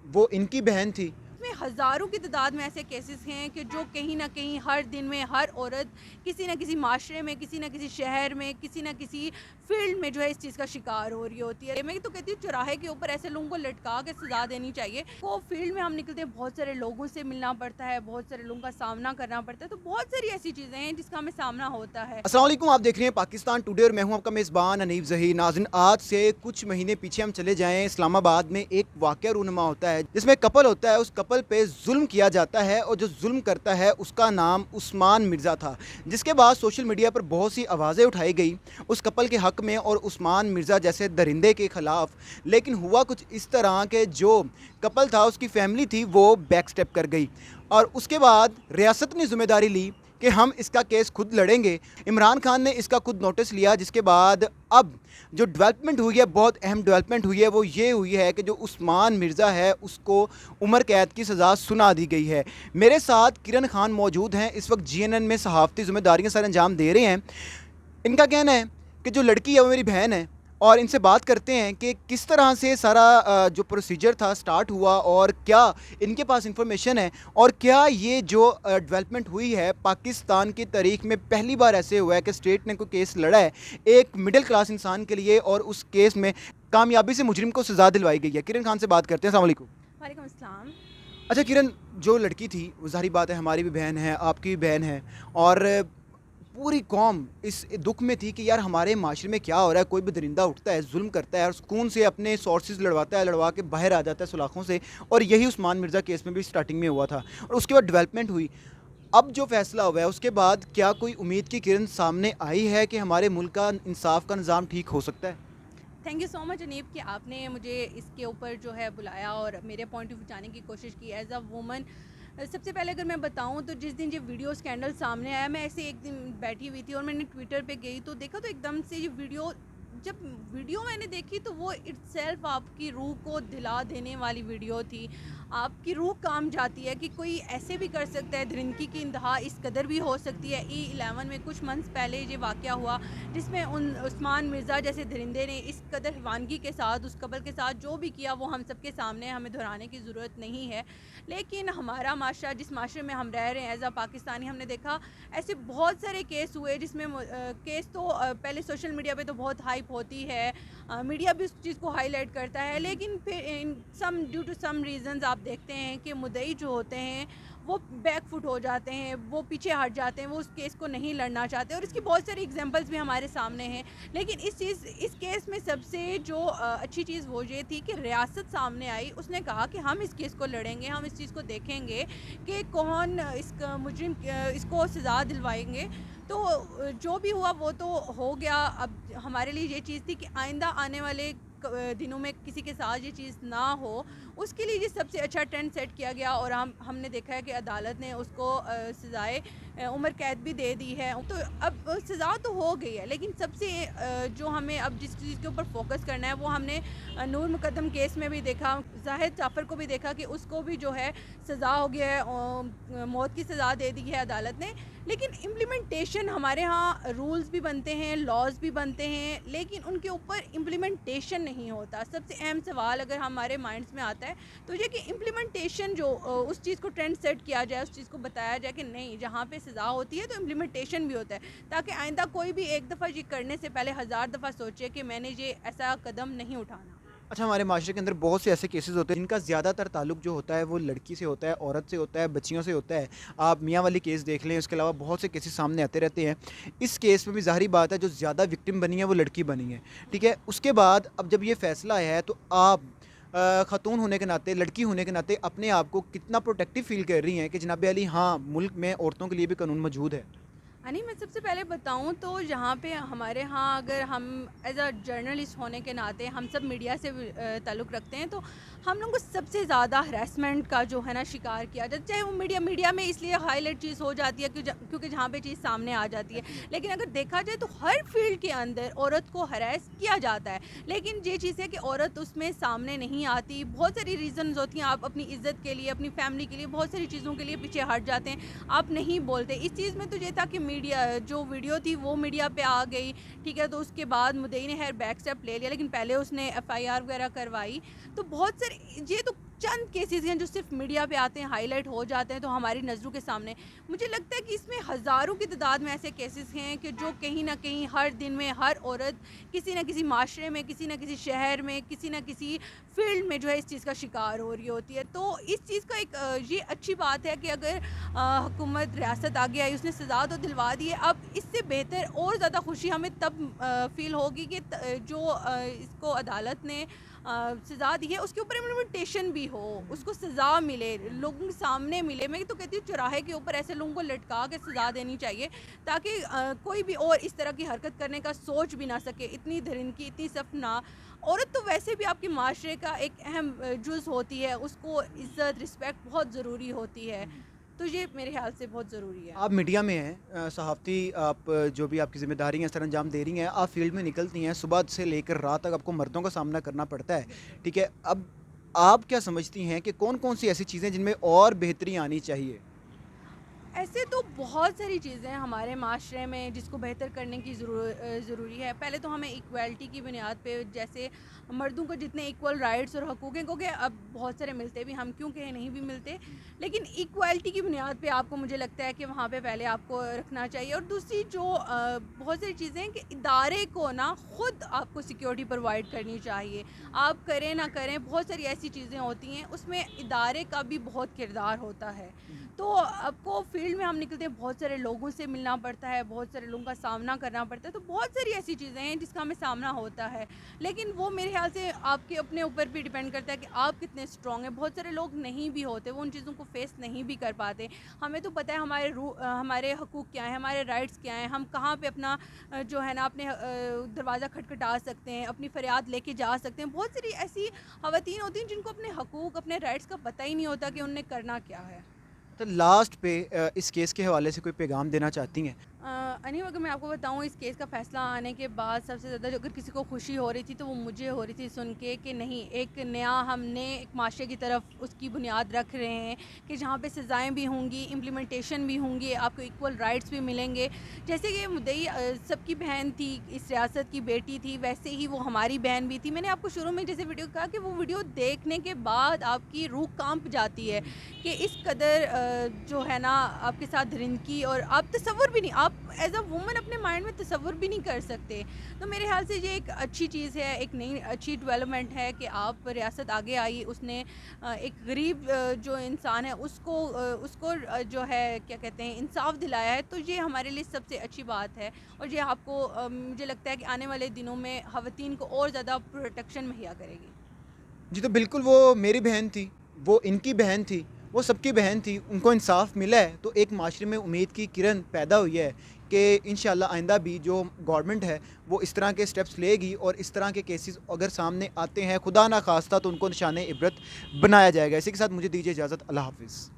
वो इनकी बहन थी। में हज़ारों की तादाद में ऐसे केसेस हैं कि जो कहीं न कहीं हर दिन में हर औरत किसी न किसी माशरे में, किसी न किसी शहर में, किसी न किसी फ़ील्ड में जो है इस चीज़ का शिकार हो रही होती है। मैं तो कहती हूँ चौराहे के ऊपर ऐसे लोगों को लटका के सज़ा देनी चाहिए। वो फ़ील्ड में हम निकलते हैं, बहुत सारे लोगों से मिलना पड़ता है, बहुत सारे लोगों का सामना करना पड़ता है, तो बहुत सारी ऐसी चीज़ें हैं जिसका हमें सामना होता है। अस्सलाम वालेकुम, आप देख रहे हैं पाकिस्तान टुडे और मैं हूं आपका मेज़बान हनीफ ज़हीर। नाज़रीन, आज से कुछ महीने पीछे हम चले जाएं, इस्लामाबाद में एक वाक़या रूनुमा होता है जिसमें कपल होता है, उस कपल पे जुल्म किया जाता है और जो जुल्म करता है उसका नाम उस्मान मिर्ज़ा था। जिसके बाद सोशल मीडिया पर बहुत सी आवाज़ें उठाई गई उस कपल के हक़ में और उस्मान मिर्ज़ा जैसे दरिंदे के ख़िलाफ़। लेकिन हुआ कुछ इस तरह के जो कपल था, उसकी फैमिली थी, वो बैक स्टेप कर गई और उसके बाद रियासत ने ज़िम्मेदारी ली कि हम इसका केस खुद लड़ेंगे। इमरान खान ने इसका खुद नोटिस लिया, जिसके बाद अब जो डेवलपमेंट हुई है, बहुत अहम डेवलपमेंट हुई है, वो ये हुई है कि जो उस्मान मिर्ज़ा है उसको उम्र कैद की सज़ा सुना दी गई है। मेरे साथ किरण खान मौजूद हैं, इस वक्त जीएनएन में सहाफ़ती ज़िम्मेदारियाँ सर अंजाम दे रहे हैं। इनका कहना है कि जो लड़की है वो मेरी बहन है और इनसे बात करते हैं कि किस तरह से सारा जो प्रोसीजर था स्टार्ट हुआ और क्या इनके पास इंफॉर्मेशन है और क्या ये जो डेवलपमेंट हुई है पाकिस्तान की तारीख में पहली बार ऐसे हुआ है कि स्टेट ने कोई केस लड़ा है एक मिडिल क्लास इंसान के लिए और उस केस में कामयाबी से मुजरिम को सज़ा दिलवाई गई है। किरण खान से बात करते हैं। अस्सलाम वालेकुम। वालेकुम अस्सलाम। अच्छा किरण, जो लड़की थी वो ज़ाहिर बात है हमारी भी बहन है, आपकी भी बहन है और पूरी कौम इस दुख में थी कि यार हमारे माशरे में क्या हो रहा है। कोई भी दरिंदा उठता है, जुल्म करता है और सुकून से अपने सोर्सेज लड़वाता है, लड़वा के बाहर आ जाता है सुलाखों से। और यही उस्मान मिर्ज़ा केस में भी स्टार्टिंग में हुआ था और उसके बाद डेवलपमेंट हुई। अब जो फैसला हुआ है उसके बाद क्या कोई उम्मीद की किरण सामने आई है कि हमारे मुल्क का इंसाफ का निज़ाम ठीक हो सकता है? Thank you so much Aneeb कि आपने मुझे इसके ऊपर जो है बुलाया और मेरे पॉइंट ऑफ व्यू जाने की कोशिश की एज़ अ वुमन। सबसे पहले अगर मैं बताऊं तो जिस दिन ये वीडियो स्कैंडल सामने आया, मैं ऐसे एक दिन बैठी हुई थी और मैंने ट्विटर पे गई तो देखा तो एकदम से ये वीडियो, जब वीडियो मैंने देखी तो वो इट्सेल्फ आपकी रूह को दिला देने वाली वीडियो थी। आपकी रूह काम जाती है कि कोई ऐसे भी कर सकता है, दरिंदगी की इंतहा इस कदर भी हो सकती है। E11 में कुछ मंथ्स पहले ये वाक़या हुआ जिसमें उन उस्मान मिर्ज़ा जैसे दरिंदे ने इस कदर रवानगी के साथ उस कपल के साथ जो भी किया वो हम सब के सामने, हमें दोहराने की ज़रूरत नहीं है। लेकिन हमारा माशरा, जिस माशरे में हम रह रहे हैं एज़ अ पाकिस्तानी, हमने देखा ऐसे बहुत सारे केस हुए जिसमें केस तो पहले सोशल मीडिया पे तो बहुत हाइप होती है, मीडिया भी उस चीज़ को हाईलाइट करता है, लेकिन फिर इन सम ड्यू टू सम रीज़न्स आप देखते हैं कि मुद्दई जो होते हैं वो बैक फुट हो जाते हैं, वो पीछे हट जाते हैं, वो उस केस को नहीं लड़ना चाहते और इसकी बहुत सारी एग्जांपल्स भी हमारे सामने हैं। लेकिन इस केस में सबसे जो अच्छी चीज़ वो ये थी कि रियासत सामने आई, उसने कहा कि हम इस केस को लड़ेंगे, हम इस चीज़ को देखेंगे कि कौन इसका मुजरिम इसको सज़ा दिलवाएंगे। तो जो भी हुआ वो तो हो गया। अब हमारे लिए ये चीज़ थी कि आइंदा आने वाले दिनों में किसी के साथ ये चीज़ ना हो, उसके लिए ये सबसे अच्छा ट्रेंड सेट किया गया और हमने देखा है कि अदालत ने उसको सज़ाए उम्र कैद भी दे दी है। तो अब सज़ा तो हो गई है, लेकिन सबसे जो हमें अब जिस चीज़ के ऊपर फोकस करना है वो हमने नूर मुकद्दम केस में भी देखा, जाहिद जाफ़र को भी देखा कि उसको भी जो है सज़ा हो गया है, मौत की सज़ा दे दी है अदालत ने। लेकिन इम्प्लीमेंटेशन, हमारे यहाँ रूल्स भी बनते हैं, लॉज भी बनते हैं, लेकिन उनके ऊपर इम्प्लीमेंटेशन नहीं होता। सबसे अहम सवाल अगर हमारे माइंड्स में आता है तो ये कि इम्प्लीमेंटेशन जो उस चीज़ को ट्रेंड सेट किया जाए, उस चीज़ को बताया जाए कि नहीं, जहाँ पे सज़ा होती है तो इम्प्लीमेंटेशन भी होता है, ताकि आइंदा कोई भी एक दफ़ा ये करने से पहले हज़ार दफ़ा सोचे कि मैंने ये ऐसा कदम नहीं उठाना। अच्छा, हमारे माशरे के अंदर बहुत से ऐसे केसेस होते हैं जिनका ज़्यादातर ताल्लुक जो होता है वो लड़की से होता है, औरत से होता है, बच्चियों से होता है। आप मियाँ वाली केस देख लें, उसके अलावा बहुत से केसेस सामने आते रहते हैं। इस केस में भी ज़ाहिर बात है जो ज़्यादा विक्टिम बनी है वो लड़की बनी है, ठीक है। उसके बाद अब जब ये फ़ैसला आया है तो आप ख़ातून होने के नाते, लड़की होने के नाते अपने आप को कितना प्रोटेक्टिव फ़ील कर रही हैं कि जनाब अली हाँ, मुल्क में औरतों के लिए भी कानून मौजूद है? नहीं, मैं सबसे पहले बताऊँ तो यहाँ पे हमारे यहाँ, अगर हम एज़ अ जर्नलिस्ट होने के नाते हम सब मीडिया से ताल्लुक़ रखते हैं, तो हम लोग को सबसे ज़्यादा हरासमेंट का जो है ना शिकार किया जाता है। चाहे वो मीडिया में इसलिए हाईलाइट चीज़ हो जाती है क्योंकि जहाँ पे चीज़ सामने आ जाती है। लेकिन अगर देखा जाए तो हर फील्ड के अंदर औरत को हरास किया जाता है, लेकिन ये चीज़ है कि औरत उसमें सामने नहीं आती। बहुत सारी रीज़न्स होती हैं, आप अपनी इज़्ज़त के लिए, अपनी फैमिली के लिए, बहुत सारी चीज़ों के लिए पीछे हट जाते हैं, आप नहीं बोलते। इस चीज़ में तो ये था कि मीडिया जो वीडियो थी वो मीडिया पे आ गई, ठीक है, तो उसके बाद मुद्दई ने खैर बैक स्टेप ले लिया, लेकिन पहले उसने एफआईआर वगैरह करवाई। तो बहुत सारे ये तो چند کیسز ہیں جو صرف میڈیا پہ آتے ہیں، ہائی لائٹ ہو جاتے ہیں تو ہماری نظروں کے سامنے. مجھے لگتا ہے کہ اس میں ہزاروں کی تعداد میں ایسے کیسز ہیں کہ جو کہیں نہ کہیں ہر دن میں ہر عورت کسی نہ کسی معاشرے میں، کسی نہ کسی شہر میں، کسی نہ کسی فیلڈ میں جو ہے اس چیز کا شکار ہو رہی ہوتی ہے. تو اس چیز کا ایک یہ اچھی بات ہے کہ اگر حکومت ریاست آگے آئی، اس نے سزا تو دلوا دی ہے. اب اس سے بہتر اور زیادہ خوشی ہمیں تب فیل ہوگی کہ جو اس کو عدالت نے سزا دی ہے اس کے اوپر امپلیمنٹیشن بھی ہو، اس کو سزا ملے، لوگوں کے سامنے ملے. میں تو کہتی ہوں چوراہے کے اوپر ایسے لوگوں کو لٹکا کے سزا دینی چاہیے تاکہ کوئی بھی اور اس طرح کی حرکت کرنے کا سوچ بھی نہ سکے. اتنی درندگی، اتنی سخت نہ. عورت تو ویسے بھی آپ کے معاشرے کا ایک اہم جز ہوتی ہے، اس کو عزت، رسپیکٹ بہت ضروری ہوتی ہے. تو یہ میرے خیال سے بہت ضروری ہے. آپ میڈیا میں ہیں، صحافتی، آپ جو بھی آپ کی ذمہ داری ہیں سر انجام دے رہی ہیں، آپ فیلڈ میں نکلتی ہیں، صبح سے لے کر رات تک آپ کو مردوں کا سامنا کرنا پڑتا ہے، ٹھیک ہے. اب آپ کیا سمجھتی ہیں کہ کون کون سی ایسی چیزیں جن میں اور بہتری آنی چاہیے؟ ایسے تو بہت ساری چیزیں ہیں ہمارے معاشرے میں جس کو بہتر کرنے کی ضروری ہے. پہلے تو ہمیں ایکویلٹی کی بنیاد پہ، جیسے مردوں کو جتنے ایکول رائٹس اور حقوق ہیں، کیونکہ اب بہت سارے ملتے بھی، ہم کیوں کہ نہیں بھی ملتے، لیکن ایکویلٹی کی بنیاد پہ آپ کو، مجھے لگتا ہے کہ وہاں پہ پہلے آپ کو رکھنا چاہیے. اور دوسری جو بہت ساری چیزیں ہیں کہ ادارے کو نا خود آپ کو سیکیورٹی پرووائڈ کرنی چاہیے. آپ کریں نہ کریں، بہت ساری ایسی چیزیں ہوتی ہیں اس میں ادارے کا بھی بہت کردار ہوتا ہے. تو آپ کو فیلڈ میں ہم نکلتے ہیں، بہت سارے لوگوں سے ملنا پڑتا ہے، بہت سارے لوگوں کا سامنا کرنا پڑتا ہے. تو بہت ساری ایسی چیزیں ہیں جس کا ہمیں سامنا ہوتا ہے، لیکن وہ میرے خیال سے آپ کے اپنے اوپر بھی ڈیپینڈ کرتا ہے کہ آپ کتنے اسٹرانگ ہیں. بہت سارے لوگ نہیں بھی ہوتے، وہ ان چیزوں کو فیس نہیں بھی کر پاتے. ہمیں تو پتہ ہے ہمارے حقوق کیا ہیں، ہمارے رائٹس کیا ہیں، ہم کہاں پہ اپنا جو ہے نا اپنے دروازہ کھٹکھٹا سکتے ہیں، اپنی فریاد لے کے جا سکتے ہیں. بہت ساری ایسی خواتین ہوتی ہیں جن کو اپنے حقوق، اپنے رائٹس کا پتہ ہی نہیں ہوتا کہ انہیں کرنا کیا ہے. تو لاسٹ پہ اس کیس کے حوالے سے کوئی پیغام دینا چاہتی ہیں؟ انیو، اگر میں آپ کو بتاؤں، اس کیس کا فیصلہ آنے کے بعد سب سے زیادہ اگر کسی کو خوشی ہو رہی تھی تو وہ مجھے ہو رہی تھی سن کے کہ نہیں، ایک نیا ہم نے ایک معاشرے کی طرف اس کی بنیاد رکھ رہے ہیں کہ جہاں پہ سزائیں بھی ہوں گی، امپلیمنٹیشن بھی ہوں گی، آپ کو ایکول رائٹس بھی ملیں گے. جیسے کہ مدعی سب کی بہن تھی، اس ریاست کی بیٹی تھی، ویسے ہی وہ ہماری بہن بھی تھی. میں نے آپ کو شروع میں جیسے ویڈیو کہا کہ وہ ویڈیو دیکھنے کے بعد آپ کی روح کانپ جاتی ہے کہ اس قدر جو ہے نا آپ کے ساتھ درندگی، اور آپ تصور بھی نہیں، آپ ایز اے وومن اپنے مائنڈ میں تصور بھی نہیں کر سکتے. تو میرے خیال سے یہ ایک اچھی چیز ہے، ایک نئی اچھی ڈیولپمنٹ ہے کہ آپ ریاست آگے آئی، اس نے ایک غریب جو انسان ہے اس کو جو ہے کیا کہتے ہیں انصاف دلایا ہے. تو یہ ہمارے لیے سب سے اچھی بات ہے، اور یہ آپ کو مجھے لگتا ہے کہ آنے والے دنوں میں خواتین کو اور زیادہ پروٹیکشن مہیا کرے گی. جی، تو بالکل وہ میری بہن تھی، وہ ان کی بہن تھی، وہ سب کی بہن تھی، ان کو انصاف ملا ہے تو ایک معاشرے میں امید کی کرن پیدا ہوئی ہے کہ انشاءاللہ آئندہ بھی جو گورنمنٹ ہے وہ اس طرح کے سٹیپس لے گی، اور اس طرح کے کیسز اگر سامنے آتے ہیں خدا نہ خواستہ تو ان کو نشان عبرت بنایا جائے گا. اسی کے ساتھ مجھے دیجیے اجازت. اللہ حافظ.